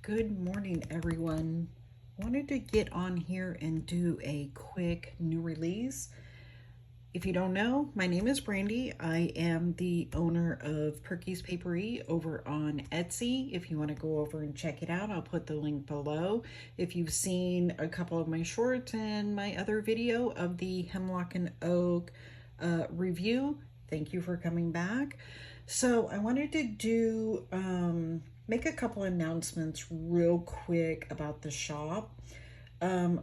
Good morning, everyone. Wanted to get on here and do a quick new release. If you don't know, my name is Brandy. I am the owner of Perky's Papery over on Etsy. If you want to go over and check it out, I'll put the link below. If you've seen a couple of my shorts and my other video of the Hemlock and Oak review, thank you for coming back. So I wanted to do make a couple announcements real quick about the shop.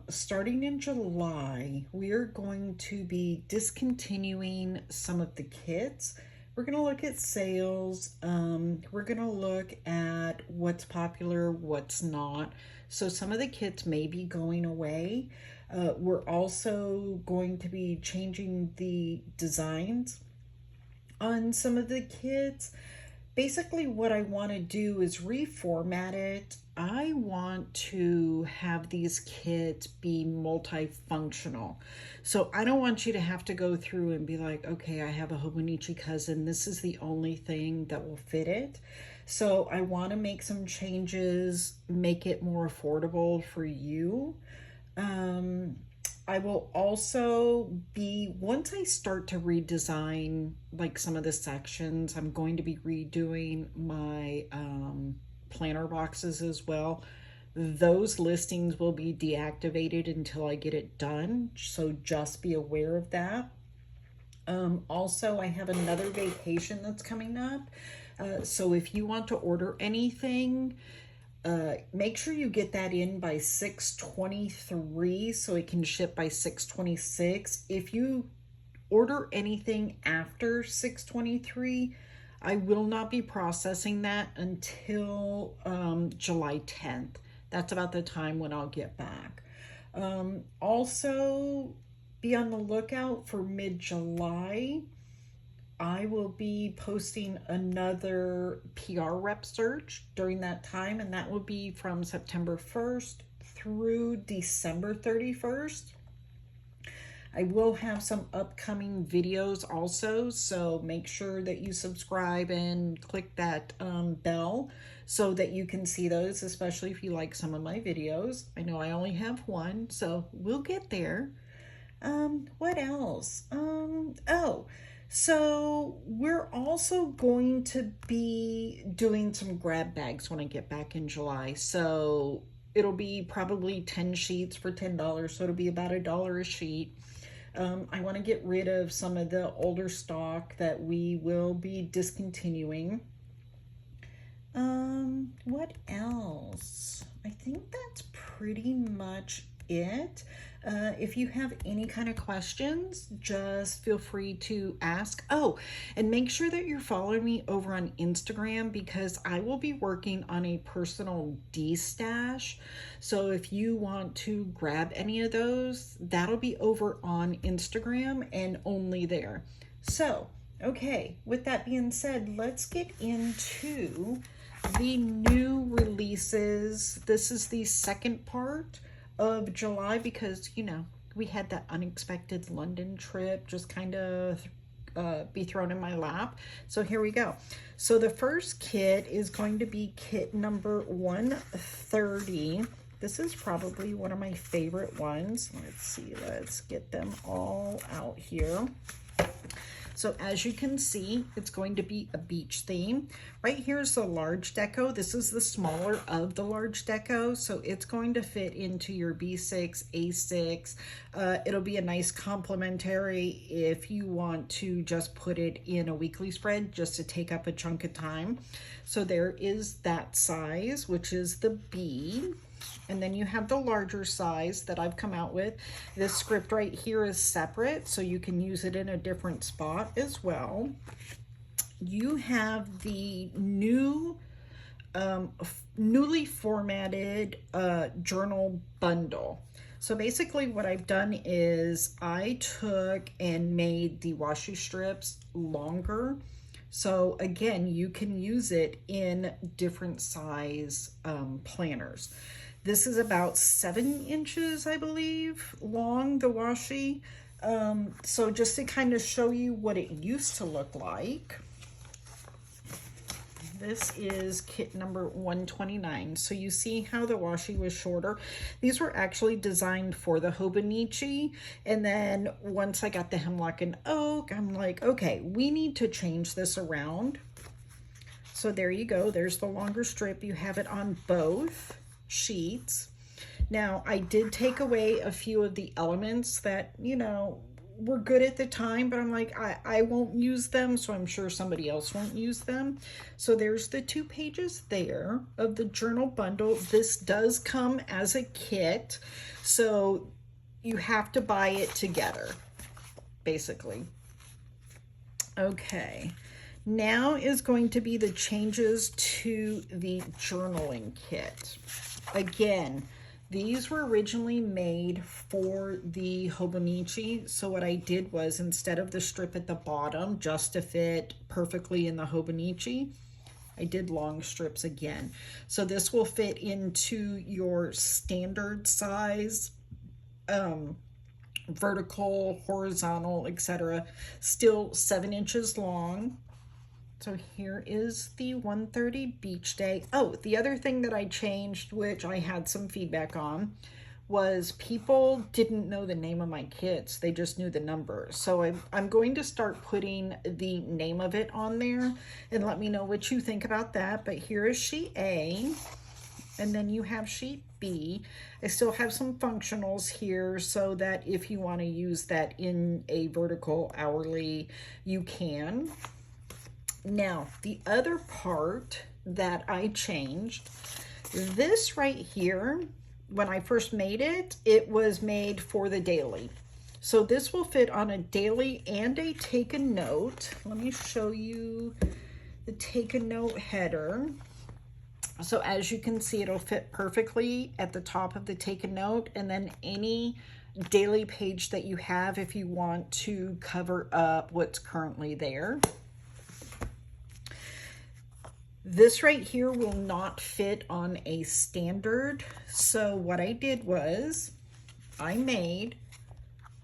Starting in July, we are going to be discontinuing some of the kits. We're going to look at sales. We're going to look at what's popular, what's not. So some of the kits may be going away. We're also going to be changing the designs on some of the kits. Basically, what I want to do is reformat it. I want to have these kits be multifunctional. So I don't want you to have to go through and be like, okay, I have a Hobonichi cousin. This is the only thing that will fit it. So I want to make some changes, make it more affordable for you. I will also be, once I start to redesign like some of the sections, I'm going to be redoing my planner boxes as well. Those listings will be deactivated until I get it done, so just be aware of that. Also, I have another vacation that's coming up. So if you want to order anything, make sure you get that in by 6/23 so it can ship by 6/26. If you order anything after 6/23, I will not be processing that until July 10th. That's about the time when I'll get back. Also, be on the lookout for mid-July. I will be posting another PR rep search during that time, and that will be from September 1st through December 31st. I will have some upcoming videos also, so make sure that you subscribe and click that bell so that you can see those, especially if you like some of my videos. I know I only have one, so we'll get there. What else? So we're also going to be doing some grab bags when I get back in July. So it'll be probably 10 sheets for $10. So it'll be about $1 a sheet. I want to get rid of some of the older stock that we will be discontinuing. What else? I think that's pretty much it. If you have any kind of questions, just feel free to ask. Oh, and make sure that you're following me over on Instagram because I will be working on a personal D-stash. So if you want to grab any of those, that'll be over on Instagram and only there. So, okay, with that being said, let's get into the new releases. This is the second part of July because, you know, we had that unexpected London trip just kind of be thrown in my lap. So here we go. So the first kit is going to be kit number 130. This is probably one of my favorite ones. Let's see, let's get them all out here. So as you can see, it's going to be a beach theme. Right here is the large deco. This is the smaller of the large deco. So it's going to fit into your B6, A6. It'll be a nice complementary if you want to just put it in a weekly spread just to take up a chunk of time. So there is that size, which is the B. And then you have the larger size that I've come out with. This script right here is separate, so you can use it in a different spot as well. You have the new, newly formatted journal bundle. So basically what I've done is I took and made the washi strips longer. So again, you can use it in different size planners. This is about 7 inches, I believe, long, the washi. So just to kind of show you what it used to look like. This is kit number 129. So you see how the washi was shorter? These were actually designed for the Hobonichi. And then once I got the Hemlock and Oak, I'm like, okay, we need to change this around. So there you go. There's the longer strip. You have it on both sheets. Now, I did take away a few of the elements that, you know, were good at the time, but I'm like, I won't use them, so I'm sure somebody else won't use them. So there's the 2 pages there of the journal bundle. This does come as a kit, so you have to buy it together, basically. Okay, now is going to be the changes to the journaling kit. Again, these were originally made for the Hobonichi. So what I did was, instead of the strip at the bottom just to fit perfectly in the Hobonichi, I did long strips again. So this will fit into your standard size, vertical, horizontal, etc. Still 7 inches long. So here is the 130 Beach Day. Oh, the other thing that I changed, which I had some feedback on, was people didn't know the name of my kits. They just knew the number. So I'm going to start putting the name of it on there, and let me know what you think about that. But here is sheet A, and then you have sheet B. I still have some functionals here so that if you want to use that in a vertical hourly, you can. Now, the other part that I changed, this right here, when I first made it, it was made for the daily. So this will fit on a daily and a take a note. Let me show you the take a note header. So as you can see, it'll fit perfectly at the top of the take a note, and then any daily page that you have if you want to cover up what's currently there. This right here will not fit on a standard. So what I did was I made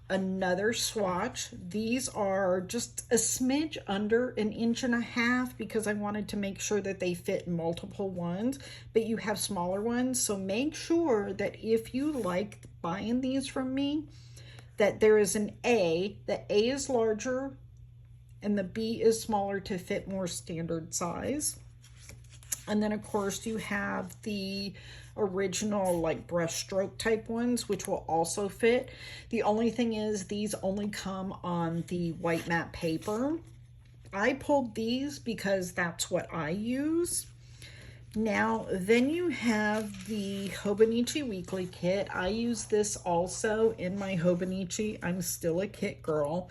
another swatch. These are just a smidge under 1.5 inches because I wanted to make sure that they fit multiple ones, but you have smaller ones. So make sure that if you like buying these from me, that there is an A, the A is larger and the B is smaller to fit more standard size. And then of course you have the original like brush stroke type ones, which will also fit. The only thing is these only come on the white matte paper. I pulled these because that's what I use. Now, then you have the Hobonichi Weekly Kit. I use this also in my Hobonichi. I'm still a kit girl.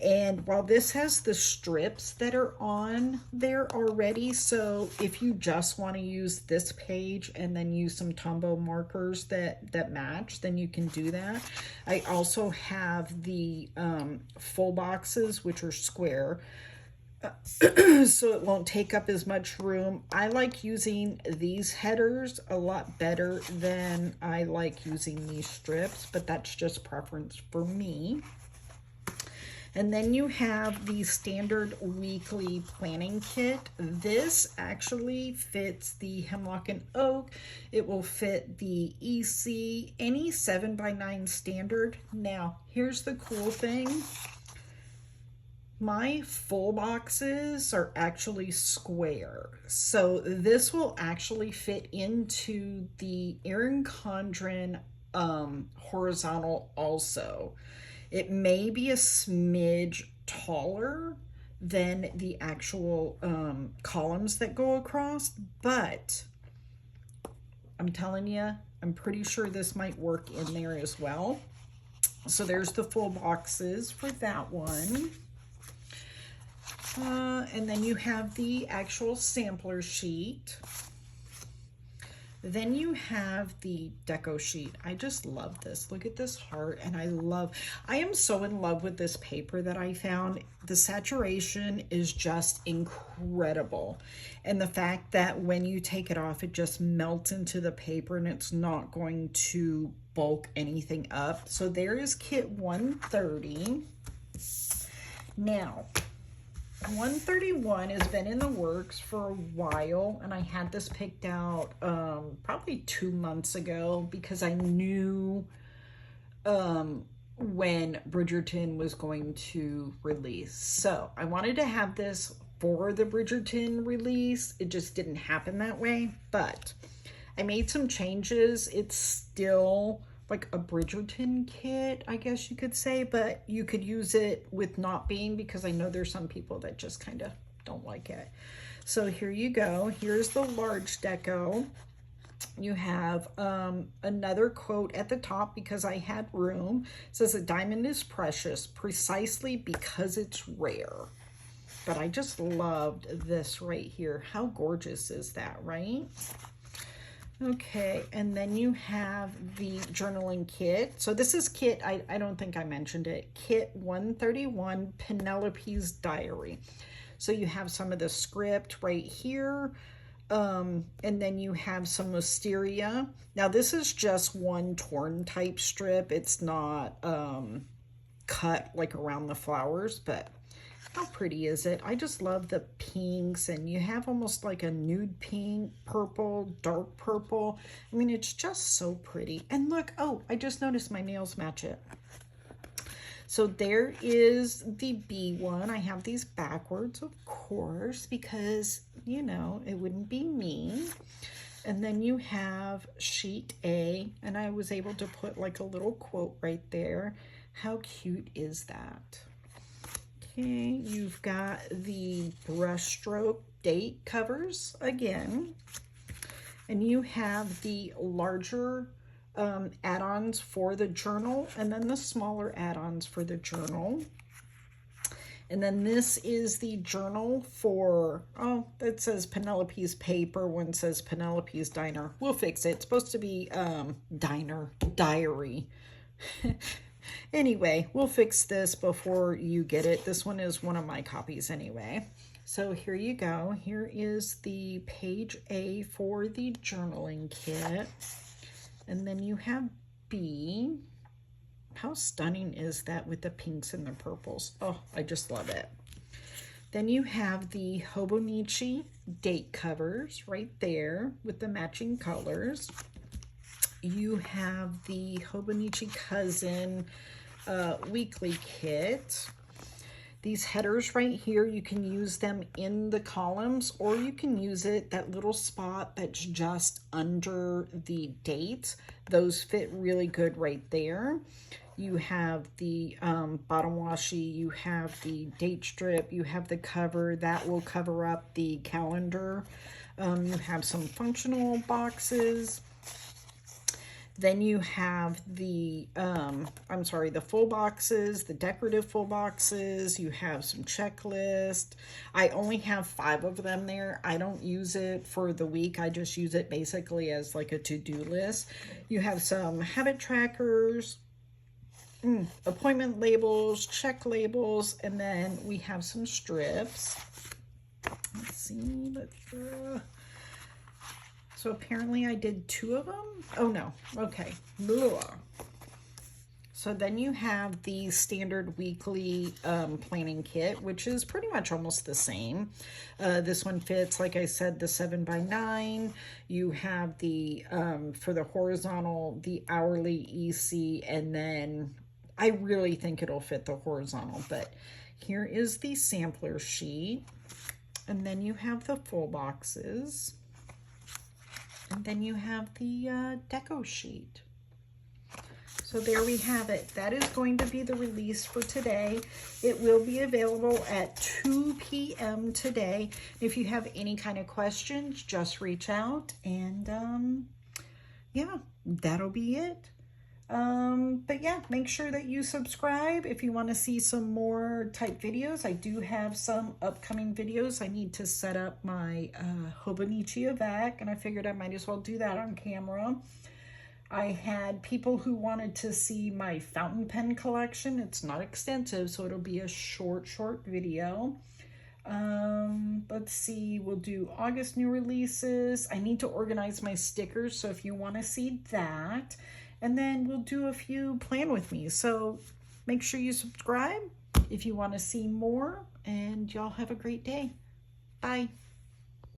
And while this has the strips that are on there already, so if you just want to use this page and then use some Tombow markers that match, then you can do that. I also have the full boxes, which are square, so it won't take up as much room. I like using these headers a lot better than I like using these strips, but that's just preference for me. And then you have the standard weekly planning kit. This actually fits the Hemlock and Oak. It will fit the EC, any 7x9 standard. Now, here's the cool thing. My full boxes are actually square. So this will actually fit into the Erin Condren horizontal also. It may be a smidge taller than the actual columns that go across, but I'm telling you, I'm pretty sure this might work in there as well. So there's the full boxes for that one. And then you have the actual sampler sheet. Then you have the deco sheet. I just love this. Look at this heart. And I am so in love with this paper that I found. The saturation is just incredible. And the fact that when you take it off, it just melts into the paper and it's not going to bulk anything up. So there is kit 130. Now, 131 has been in the works for a while, and I had this picked out probably 2 months ago because I knew when Bridgerton was going to release. So I wanted to have this for the Bridgerton release. It just didn't happen that way, but I made some changes. It's still like a Bridgerton kit, I guess you could say, but you could use it with not being, because I know there's some people that just kind of don't like it. So here you go. Here's the large deco. You have another quote at the top because I had room. It says, "A diamond is precious precisely because it's rare." But I just loved this right here. How gorgeous is that, right? Okay, and then you have the journaling kit. So this is kit, I don't think I mentioned it, kit 131, Penelope's Diary. So you have some of the script right here, and then you have some wisteria. Now this is just one torn type strip. It's not cut like around the flowers, but how pretty is it? I just love the pinks, and you have almost like a nude pink, purple, dark purple. I mean, it's just so pretty. And look, oh, I just noticed my nails match it. So there is the B one. I have these backwards, of course, because, you know, it wouldn't be me. And then you have sheet A, and I was able to put like a little quote right there. How cute is that? Okay, you've got the brushstroke date covers again, and you have the larger add-ons for the journal, and then the smaller add-ons for the journal. And then this is the journal for, oh, it says Penelope's Paper, one says Penelope's Diner. We'll fix it. It's supposed to be diary. Anyway, we'll fix this before you get it. This one is one of my copies anyway. So here you go. Here is the page A for the journaling kit. And then you have B. How stunning is that with the pinks and the purples? Oh, I just love it. Then you have the Hobonichi date covers right there with the matching colors. You have the Hobonichi Cousin weekly kit. These headers right here, you can use them in the columns, or you can use it, that little spot that's just under the date. Those fit really good right there. You have the bottom washi, you have the date strip, you have the cover that will cover up the calendar. You have some functional boxes. Then you have the, the full boxes, the decorative full boxes. You have some checklist. I only have 5 of them there. I don't use it for the week. I just use it basically as like a to-do list. You have some habit trackers, appointment labels, check labels, and then we have some strips. Let's see, so apparently I did 2 of them. Oh no, okay. Blah. So then you have the standard weekly planning kit, which is pretty much almost the same. This one fits, like I said, the 7x9. You have the, for the horizontal, the hourly EC, and then I really think it'll fit the horizontal, but here is the sampler sheet. And then you have the full boxes. And then you have the deco sheet. So there we have it. That is going to be the release for today. It will be available at 2 p.m. today. If you have any kind of questions, just reach out. And yeah, that'll be it. But yeah, make sure that you subscribe if you want to see some more type videos. I do have some upcoming videos. I need to set up my Hobonichi Avec, and I figured I might as well do that on camera. I had people who wanted to see my fountain pen collection. It's not extensive, so it'll be a short video. Let's see, we'll do August new releases. I need to organize my stickers, so if you want to see that. And then we'll do a few plan with me. So make sure you subscribe, if you want to see more. And y'all have a great day. Bye.